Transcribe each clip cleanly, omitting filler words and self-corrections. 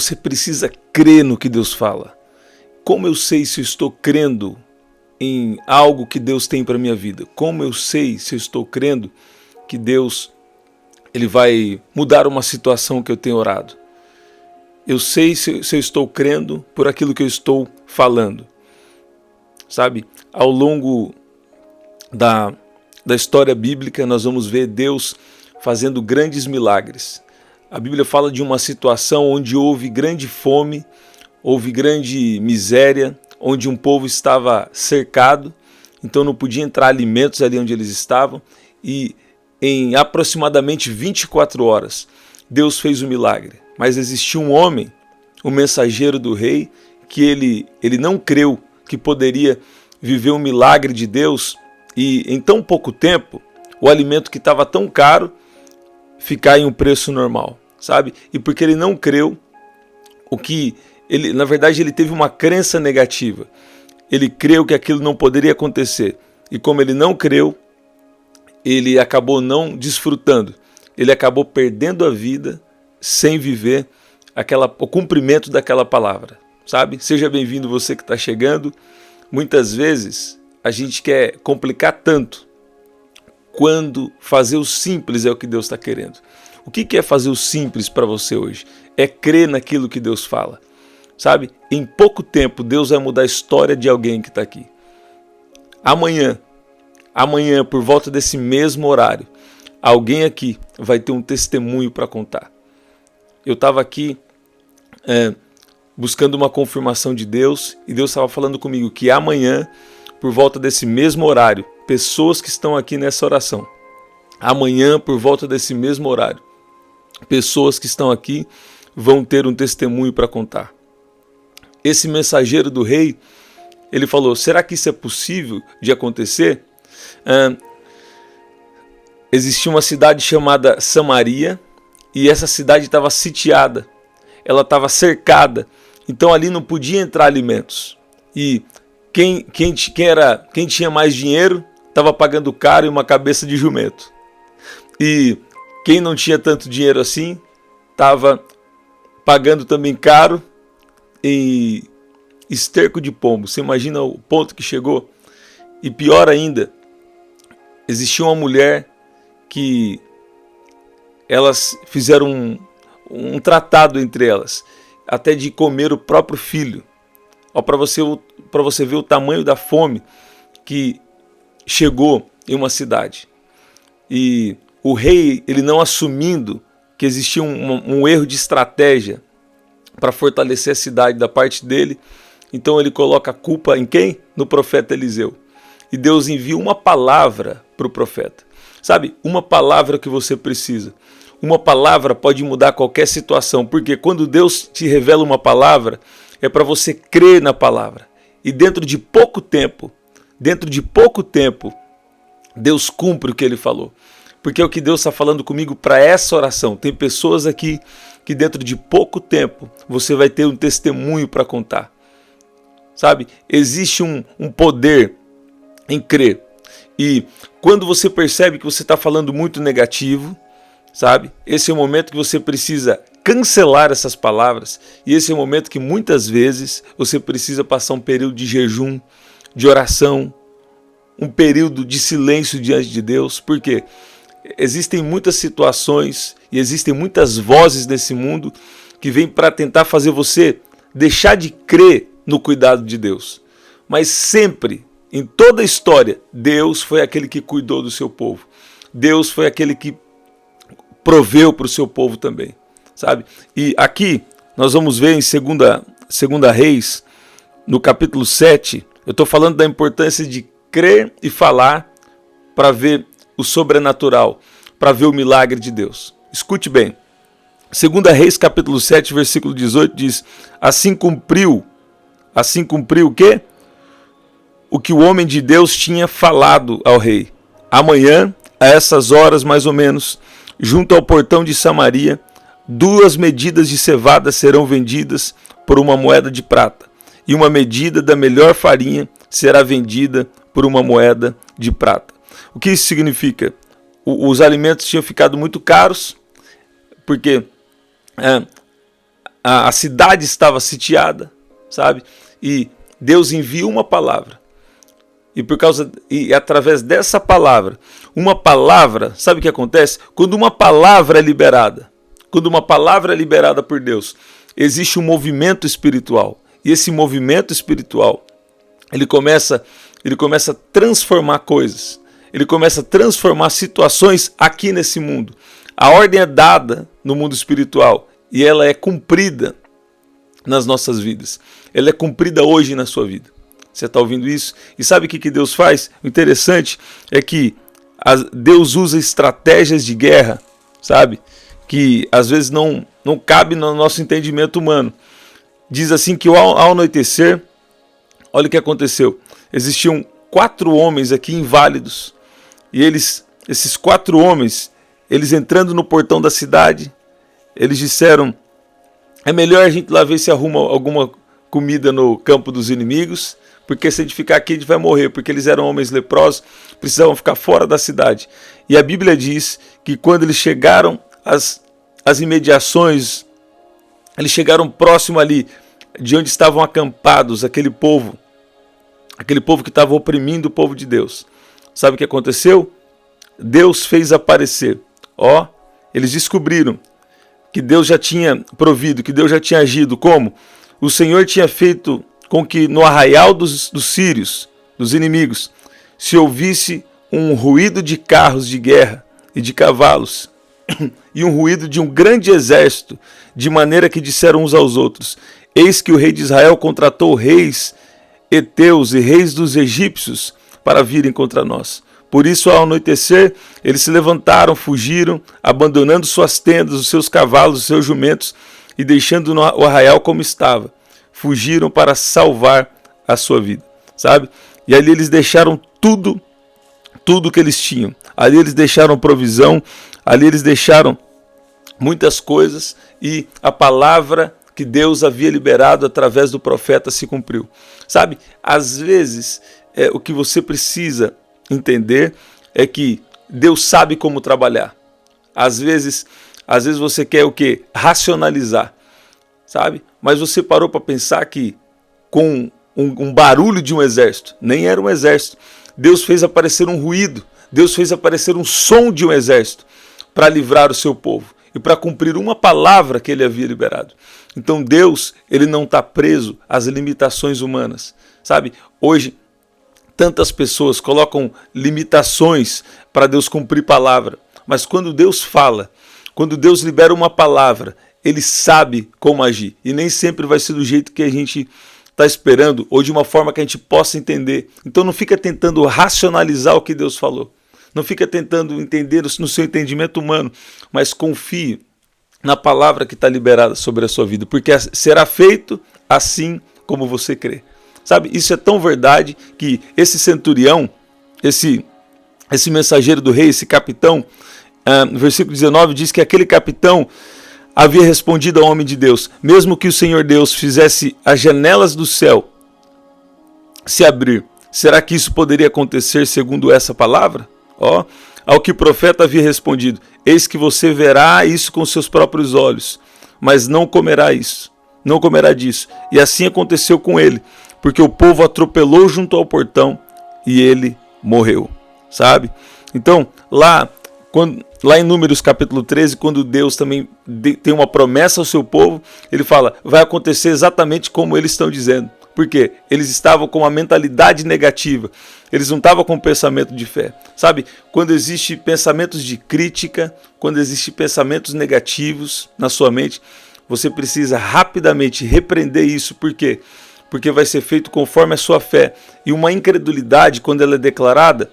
Você precisa crer no que Deus fala. Como eu sei se eu estou crendo em algo que Deus tem para a minha vida? Como eu sei se eu estou crendo que Deus ele vai mudar uma situação que eu tenho orado? Eu sei se eu estou crendo por aquilo que eu estou falando. Sabe, ao longo da história bíblica nós vamos ver Deus fazendo grandes milagres. A Bíblia fala de uma situação onde houve grande fome, houve grande miséria, onde um povo estava cercado, então não podia entrar alimentos ali onde eles estavam, e em aproximadamente 24 horas Deus fez o milagre. Mas existiu um homem, o mensageiro do rei, que ele não creu que poderia viver um milagre de Deus e em tão pouco tempo o alimento que estava tão caro ficar em um preço normal, sabe? E porque ele não creu, na verdade ele teve uma crença negativa. Ele creu que aquilo não poderia acontecer. E como ele não creu, ele acabou não desfrutando. Ele acabou perdendo a vida sem viver o cumprimento daquela palavra, sabe? Seja bem-vindo você que está chegando. Muitas vezes a gente quer complicar tanto, quando fazer o simples é o que Deus está querendo. O que é fazer o simples para você hoje? É crer naquilo que Deus fala. Sabe? Em pouco tempo Deus vai mudar a história de alguém que está aqui. Amanhã, por volta desse mesmo horário, alguém aqui vai ter um testemunho para contar. Eu estava aqui buscando uma confirmação de Deus e Deus estava falando comigo que amanhã, por volta desse mesmo horário, pessoas que estão aqui nessa oração, amanhã, por volta desse mesmo horário, pessoas que estão aqui vão ter um testemunho para contar. Esse mensageiro do rei, ele falou, será que isso é possível de acontecer? Existia uma cidade chamada Samaria e essa cidade estava sitiada, ela estava cercada, então ali não podia entrar alimentos. E quem tinha mais dinheiro estava pagando caro e uma cabeça de jumento. E quem não tinha tanto dinheiro assim estava pagando também caro e esterco de pombo. Você imagina o ponto que chegou? E pior ainda, existia uma mulher que elas fizeram um tratado entre elas, até de comer o próprio filho. Para você ver o tamanho da fome que chegou em uma cidade. E o rei, ele não assumindo que existia um erro de estratégia para fortalecer a cidade da parte dele, então ele coloca a culpa em quem? No profeta Eliseu. E Deus envia uma palavra para o profeta. Sabe, uma palavra que você precisa. Uma palavra pode mudar qualquer situação, porque quando Deus te revela uma palavra, é para você crer na palavra. E dentro de pouco tempo, Deus cumpre o que Ele falou. Porque é o que Deus está falando comigo para essa oração. Tem pessoas aqui que dentro de pouco tempo você vai ter um testemunho para contar. Sabe? Existe um poder em crer. E quando você percebe que você está falando muito negativo, sabe? Esse é o momento que você precisa cancelar essas palavras. E esse é o momento que muitas vezes você precisa passar um período de jejum, de oração, um período de silêncio diante de Deus. Por quê? Existem muitas situações e existem muitas vozes nesse mundo que vêm para tentar fazer você deixar de crer no cuidado de Deus. Mas sempre, em toda a história, Deus foi aquele que cuidou do seu povo. Deus foi aquele que proveu para o seu povo também, sabe? E aqui nós vamos ver em 2 Reis, no capítulo 7, eu estou falando da importância de crer e falar para ver o sobrenatural, para ver o milagre de Deus. Escute bem. 2 Reis, capítulo 7, versículo 18 diz: Assim cumpriu o quê? O que o homem de Deus tinha falado ao rei. Amanhã, a essas horas mais ou menos, junto ao portão de Samaria, 2 medidas de cevada serão vendidas por 1 moeda de prata, e 1 medida da melhor farinha será vendida por 1 moeda de prata. O que isso significa? Os alimentos tinham ficado muito caros, porque a cidade estava sitiada, sabe? E Deus envia uma palavra. E através dessa palavra, uma palavra, sabe o que acontece? Quando uma palavra é liberada, por Deus, existe um movimento espiritual. E esse movimento espiritual, ele começa a transformar coisas. Ele começa a transformar situações aqui nesse mundo. A ordem é dada no mundo espiritual e ela é cumprida nas nossas vidas. Ela é cumprida hoje na sua vida. Você está ouvindo isso? E sabe o que Deus faz? O interessante é que Deus usa estratégias de guerra, sabe? Que às vezes não cabe no nosso entendimento humano. Diz assim que ao anoitecer, olha o que aconteceu. Existiam 4 homens aqui inválidos. E esses 4 homens, eles entrando no portão da cidade, eles disseram: é melhor a gente lá ver se arruma alguma comida no campo dos inimigos, porque se a gente ficar aqui a gente vai morrer, porque eles eram homens leprosos, precisavam ficar fora da cidade. E a Bíblia diz que quando eles chegaram às imediações, eles chegaram próximo ali de onde estavam acampados aquele povo que estava oprimindo o povo de Deus. Sabe o que aconteceu? Deus fez aparecer. Eles descobriram que Deus já tinha provido, que Deus já tinha agido. Como? O Senhor tinha feito com que no arraial dos sírios, dos inimigos, se ouvisse um ruído de carros de guerra e de cavalos, e um ruído de um grande exército, de maneira que disseram uns aos outros: eis que o rei de Israel contratou reis heteus e reis dos egípcios para virem contra nós. Por isso, ao anoitecer, eles se levantaram, fugiram, abandonando suas tendas, os seus cavalos, os seus jumentos, e deixando o arraial como estava. Fugiram para salvar a sua vida, sabe? E ali eles deixaram tudo que eles tinham. Ali eles deixaram provisão, ali eles deixaram muitas coisas, e a palavra que Deus havia liberado através do profeta se cumpriu. Sabe, às vezes, o que você precisa entender é que Deus sabe como trabalhar. Às vezes você quer o quê? Racionalizar, sabe? Mas você parou para pensar que com um barulho de um exército, nem era um exército, Deus fez aparecer um ruído, Deus fez aparecer um som de um exército para livrar o seu povo e para cumprir uma palavra que ele havia liberado. Então Deus, ele não está preso às limitações humanas, sabe? Hoje, tantas pessoas colocam limitações para Deus cumprir palavra, mas quando Deus fala, quando Deus libera uma palavra, ele sabe como agir, e nem sempre vai ser do jeito que a gente está esperando, ou de uma forma que a gente possa entender. Então não fica tentando racionalizar o que Deus falou, não fica tentando entender no seu entendimento humano, mas confie na palavra que está liberada sobre a sua vida, porque será feito assim como você crê. Sabe, isso é tão verdade que esse centurião, esse mensageiro do rei, esse capitão, no versículo 19 diz que aquele capitão havia respondido ao homem de Deus: mesmo que o Senhor Deus fizesse as janelas do céu se abrir, será que isso poderia acontecer segundo essa palavra? Ao que o profeta havia respondido: eis que você verá isso com seus próprios olhos, mas não comerá isso, não comerá disso. E assim aconteceu com ele, porque o povo atropelou junto ao portão e ele morreu, sabe? Então, lá em Números capítulo 13, quando Deus também tem uma promessa ao seu povo, ele fala: vai acontecer exatamente como eles estão dizendo. Por quê? Eles estavam com uma mentalidade negativa, eles não estavam com um pensamento de fé. Sabe, quando existem pensamentos de crítica, quando existem pensamentos negativos na sua mente, você precisa rapidamente repreender isso. Por quê? Porque vai ser feito conforme a sua fé. E uma incredulidade, quando ela é declarada,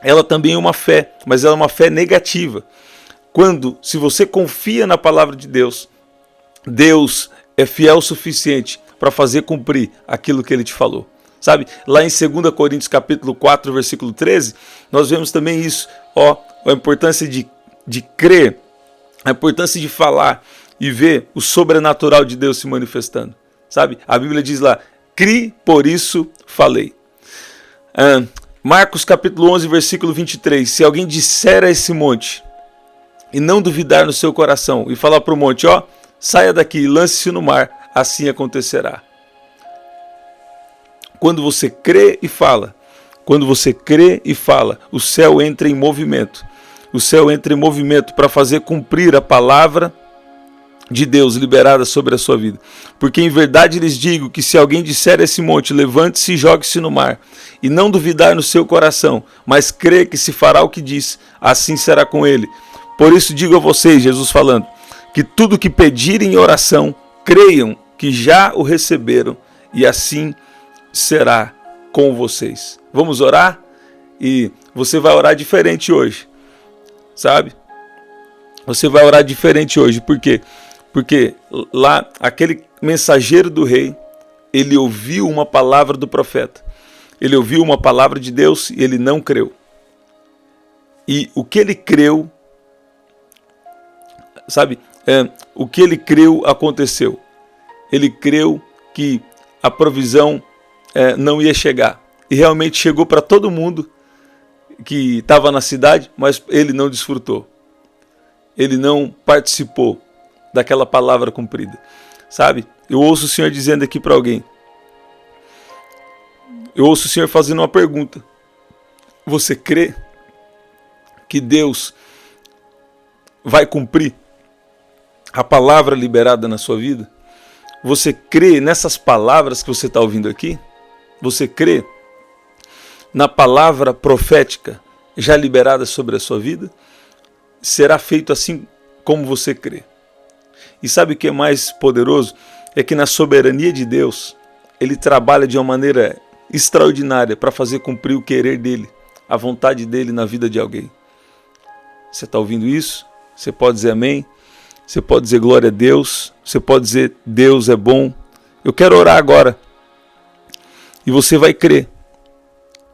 ela também é uma fé, mas ela é uma fé negativa. Se você confia na palavra de Deus, Deus é fiel o suficiente para fazer cumprir aquilo que ele te falou. Sabe, lá em 2 Coríntios capítulo 4, versículo 13, nós vemos também isso, a importância de crer, a importância de falar e ver o sobrenatural de Deus se manifestando. Sabe, a Bíblia diz lá: cri, por isso falei. Marcos capítulo 11, versículo 23, se alguém disser a esse monte e não duvidar no seu coração e falar para o monte: saia daqui e lance-se no mar, assim acontecerá. Quando você crê e fala, o céu entra em movimento. O céu entra em movimento para fazer cumprir a palavra de Deus liberada sobre a sua vida. Porque em verdade lhes digo que se alguém disser a esse monte, levante-se e jogue-se no mar, e não duvidar no seu coração, mas crê que se fará o que diz, assim será com ele. Por isso digo a vocês, Jesus falando, que tudo que pedirem em oração, creiam que já o receberam, e assim será com vocês. Vamos orar? E você vai orar diferente hoje, sabe? Você vai orar diferente hoje, por quê? Porque lá, aquele mensageiro do rei, ele ouviu uma palavra do profeta. Ele ouviu uma palavra de Deus e ele não creu. E o que ele creu, sabe? O que ele creu aconteceu. Ele creu que a provisão não ia chegar. E realmente chegou para todo mundo que estava na cidade, mas ele não desfrutou. Ele não participou daquela palavra cumprida, sabe? Eu ouço o Senhor dizendo aqui para alguém. Eu ouço o Senhor fazendo uma pergunta. Você crê que Deus vai cumprir a palavra liberada na sua vida? Você crê nessas palavras que você está ouvindo aqui? Você crê na palavra profética já liberada sobre a sua vida? Será feito assim como você crê. E sabe o que é mais poderoso? É que na soberania de Deus, Ele trabalha de uma maneira extraordinária para fazer cumprir o querer dEle, a vontade dEle na vida de alguém. Você está ouvindo isso? Você pode dizer amém? Você pode dizer glória a Deus? Você pode dizer Deus é bom? Eu quero orar agora. E você vai crer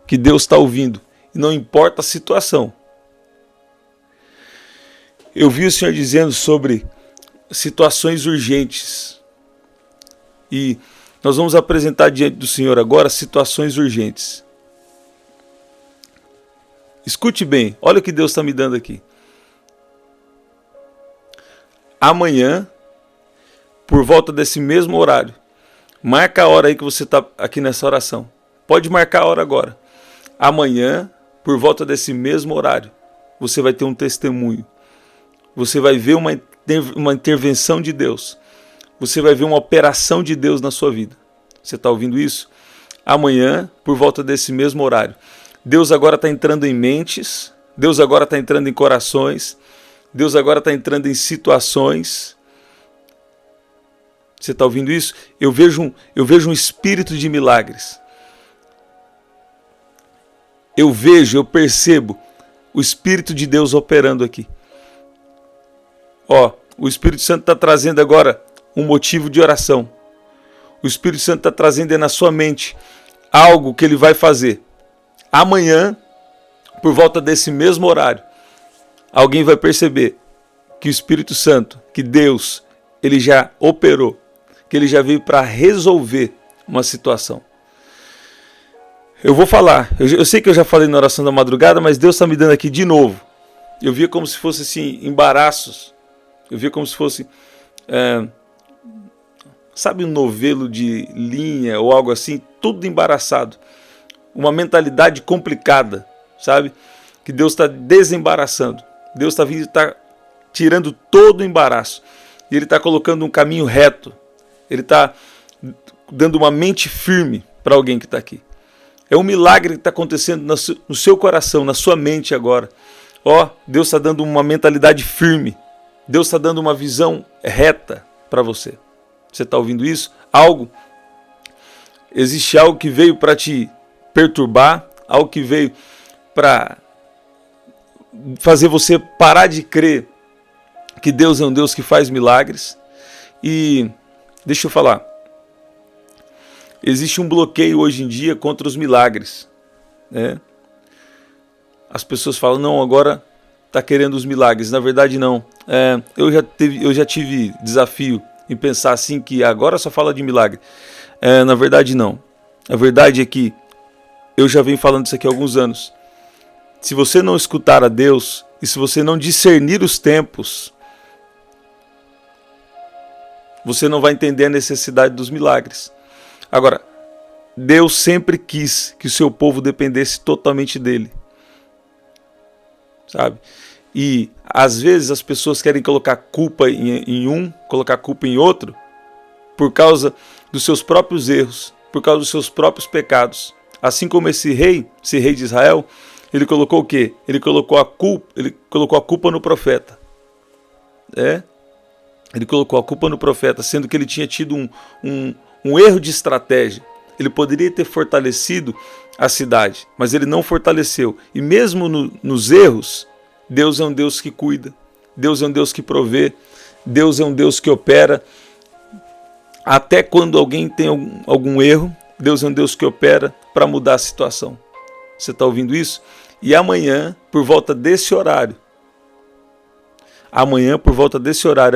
que Deus está ouvindo. E não importa a situação. Eu vi o Senhor dizendo sobre situações urgentes. E nós vamos apresentar diante do Senhor agora situações urgentes. Escute bem, olha o que Deus está me dando aqui. Amanhã, por volta desse mesmo horário, marca a hora aí que você está aqui nessa oração. Pode marcar a hora agora. Amanhã, por volta desse mesmo horário, você vai ter um testemunho. Você vai ver uma intervenção de Deus. Você vai ver uma operação de Deus na sua vida. Você está ouvindo isso? Amanhã, por volta desse mesmo horário. Deus agora está entrando em mentes. Deus agora está entrando em corações. Deus agora está entrando em situações. Você está ouvindo isso? Eu vejo um espírito de milagres. Eu percebo o Espírito de Deus operando aqui. O Espírito Santo está trazendo agora um motivo de oração. O Espírito Santo está trazendo na sua mente algo que ele vai fazer. Amanhã, por volta desse mesmo horário, alguém vai perceber que o Espírito Santo, que Deus, ele já operou, que ele já veio para resolver uma situação. Eu vou falar, eu sei que eu já falei na oração da madrugada, mas Deus está me dando aqui de novo. Eu via como se fosse assim, embaraços. Eu via como se fosse, sabe, um novelo de linha ou algo assim, tudo embaraçado. Uma mentalidade complicada, sabe? Que Deus está desembaraçando. Deus está tirando todo o embaraço. E Ele está colocando um caminho reto. Ele está dando uma mente firme para alguém que está aqui. É um milagre que está acontecendo no seu coração, na sua mente agora. Deus está dando uma mentalidade firme. Deus está dando uma visão reta para você. Você está ouvindo isso? Existe algo que veio para te perturbar, algo que veio para fazer você parar de crer que Deus é um Deus que faz milagres. E deixa eu falar, existe um bloqueio hoje em dia contra os milagres, né? As pessoas falam, não, agora está querendo os milagres. Na verdade não. Eu já tive desafio em pensar assim, que agora só fala de milagre. Na verdade não. A verdade é que eu já venho falando isso aqui há alguns anos. Se você não escutar a Deus, e se você não discernir os tempos, Você não vai entender a necessidade dos milagres. Agora, Deus sempre quis que o seu povo dependesse totalmente dele. Sabe? E às vezes as pessoas querem colocar culpa em um, colocar culpa em outro, por causa dos seus próprios erros, por causa dos seus próprios pecados. Assim como esse rei de Israel, ele colocou o quê? Ele colocou a culpa no profeta. Ele colocou a culpa no profeta, sendo que ele tinha tido um erro de estratégia. Ele poderia ter fortalecido a cidade, mas ele não fortaleceu. E mesmo nos erros, Deus é um Deus que cuida, Deus é um Deus que provê, Deus é um Deus que opera. Até quando alguém tem algum erro, Deus é um Deus que opera para mudar a situação. Você está ouvindo isso? E amanhã, por volta desse horário,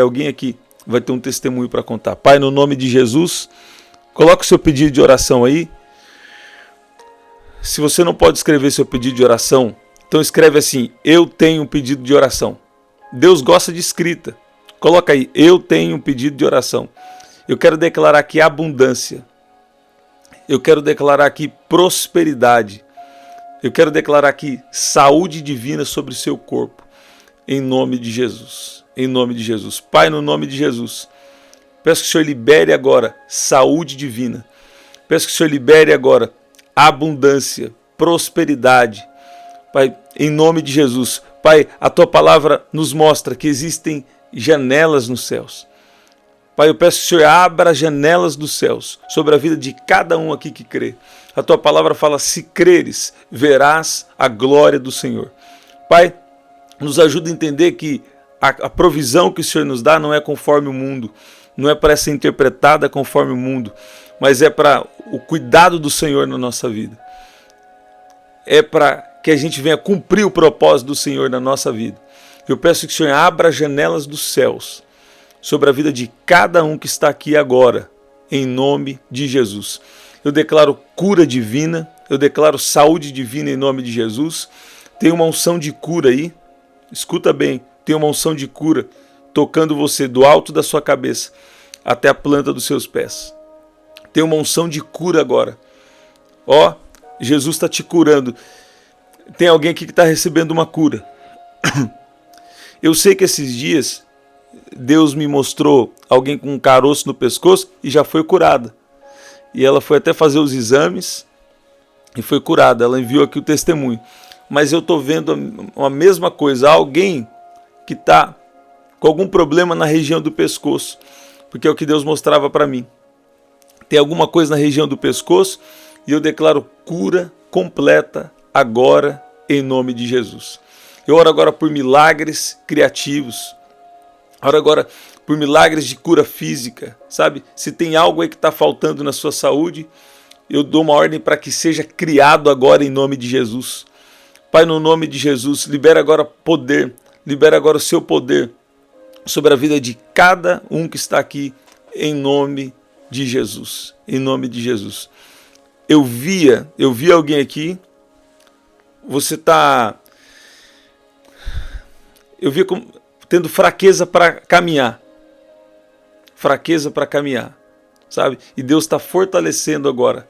alguém aqui vai ter um testemunho para contar. Pai, no nome de Jesus, coloque o seu pedido de oração aí. Se você não pode escrever seu pedido de oração, então escreve assim: eu tenho um pedido de oração. Deus gosta de escrita. Coloca aí: eu tenho um pedido de oração. Eu quero declarar aqui abundância. Eu quero declarar aqui prosperidade. Eu quero declarar aqui saúde divina sobre o seu corpo. Em nome de Jesus. Em nome de Jesus. Pai, no nome de Jesus, peço que o Senhor libere agora saúde divina. Peço que o Senhor libere agora abundância, prosperidade. Pai, em nome de Jesus. Pai, a Tua palavra nos mostra que existem janelas nos céus. Pai, eu peço que o Senhor abra as janelas dos céus sobre a vida de cada um aqui que crê. A Tua palavra fala: se creres, verás a glória do Senhor. Pai, nos ajuda a entender que a provisão que o Senhor nos dá não é conforme o mundo, não é para ser interpretada conforme o mundo, mas é para o cuidado do Senhor na nossa vida. É para que a gente venha cumprir o propósito do Senhor na nossa vida. Eu peço que o Senhor abra as janelas dos céus sobre a vida de cada um que está aqui agora, em nome de Jesus. Eu declaro cura divina, eu declaro saúde divina em nome de Jesus. Tem uma unção de cura aí, escuta bem, tem uma unção de cura tocando você do alto da sua cabeça até a planta dos seus pés. Tem uma unção de cura agora. Ó, Jesus está te curando. Tem alguém aqui que está recebendo uma cura. Eu sei que esses dias Deus me mostrou alguém com um caroço no pescoço e já foi curada. E ela foi até fazer os exames e foi curada. Ela enviou aqui o testemunho. Mas eu estou vendo a mesma coisa. Alguém que está com algum problema na região do pescoço. Porque é o que Deus mostrava para mim. Tem alguma coisa na região do pescoço e eu declaro cura completa agora em nome de Jesus. Eu oro agora por milagres criativos. Oro agora por milagres de cura física, sabe? Se tem algo aí que está faltando na sua saúde, eu dou uma ordem para que seja criado agora em nome de Jesus. Pai, no nome de Jesus, libera agora poder, libera agora o seu poder sobre a vida de cada um que está aqui em nome de Jesus. Em nome de Jesus. Eu vi alguém aqui, você está... Eu vi tendo fraqueza para caminhar. Fraqueza para caminhar, sabe? E Deus está fortalecendo agora.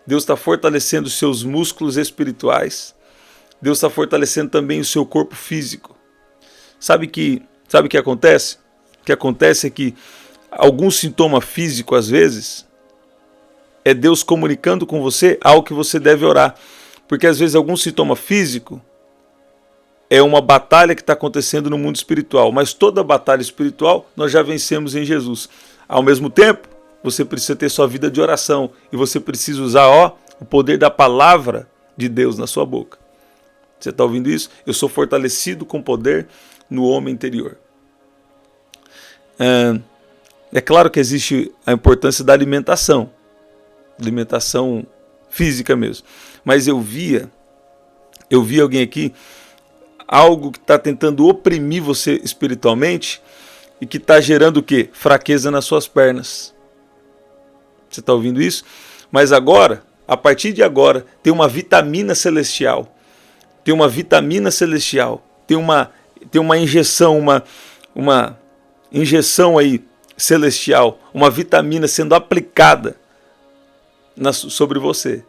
Deus está fortalecendo os seus músculos espirituais. Deus está fortalecendo também o seu corpo físico. Sabe o que acontece? O que acontece é que algum sintoma físico, às vezes, é Deus comunicando com você algo que você deve orar. Porque às vezes algum sintoma físico é uma batalha que está acontecendo no mundo espiritual. Mas toda batalha espiritual nós já vencemos em Jesus. Ao mesmo tempo, você precisa ter sua vida de oração. E você precisa usar o poder da palavra de Deus na sua boca. Você está ouvindo isso? Eu sou fortalecido com poder no homem interior. É claro que existe a importância da alimentação. Alimentação física mesmo. Mas eu vi alguém aqui, algo que está tentando oprimir você espiritualmente e que está gerando o quê? Fraqueza nas suas pernas. Você está ouvindo isso? Mas agora, a partir de agora, tem uma vitamina celestial. Tem uma vitamina celestial. Tem uma injeção, uma injeção aí celestial, uma vitamina sendo aplicada sobre você.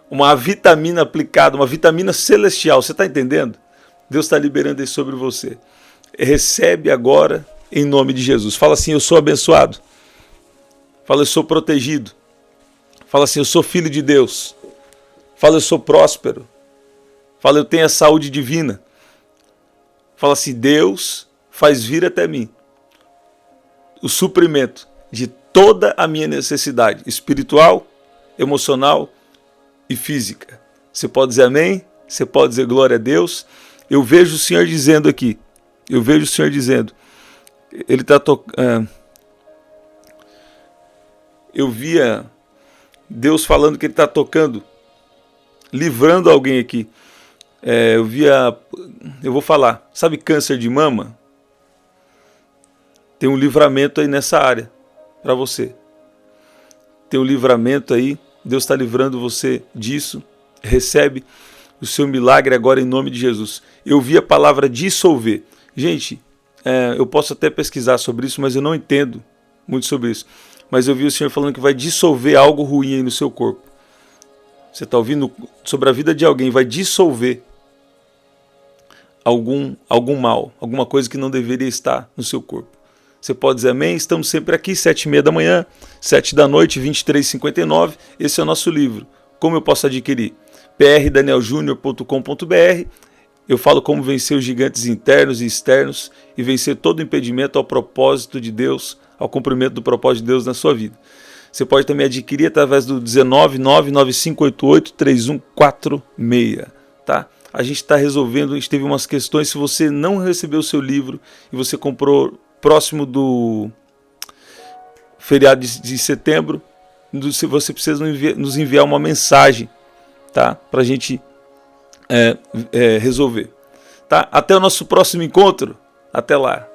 Uma vitamina aplicada, uma vitamina celestial. Você está entendendo? Deus está liberando isso sobre você. Recebe agora em nome de Jesus. Fala assim: eu sou abençoado. Fala: eu sou protegido. Fala assim: eu sou filho de Deus. Fala: eu sou próspero. Fala: eu tenho a saúde divina. Fala assim: Deus faz vir até mim o suprimento de toda a minha necessidade espiritual, emocional e física. Você pode dizer amém? Você pode dizer glória a Deus? Eu vejo o Senhor dizendo aqui. Eu vejo o Senhor dizendo. Ele está tocando. Eu via Deus falando que Ele está tocando, livrando alguém aqui. Eu vou falar. Sabe câncer de mama? Tem um livramento aí nessa área para você. Tem um livramento aí. Deus está livrando você disso. Recebe o seu milagre agora em nome de Jesus. Eu vi a palavra dissolver. Gente, eu posso até pesquisar sobre isso, mas eu não entendo muito sobre isso. Mas eu vi o Senhor falando que vai dissolver algo ruim aí no seu corpo. Você está ouvindo sobre a vida de alguém, vai dissolver algum mal, alguma coisa que não deveria estar no seu corpo. Você pode dizer amém? Estamos sempre aqui, 7h30 da manhã, 7 da noite, 23h59. Esse é o nosso livro. Como eu posso adquirir? prdanieljunior.com.br. Eu falo como vencer os gigantes internos e externos e vencer todo impedimento ao propósito de Deus, ao cumprimento do propósito de Deus na sua vida. Você pode também adquirir através do 19995883146, tá? A gente está resolvendo, a gente teve umas questões. Se você não recebeu o seu livro e você comprou próximo do feriado de setembro, você precisa nos enviar uma mensagem, tá? Para a gente resolver. Tá? Até o nosso próximo encontro. Até lá.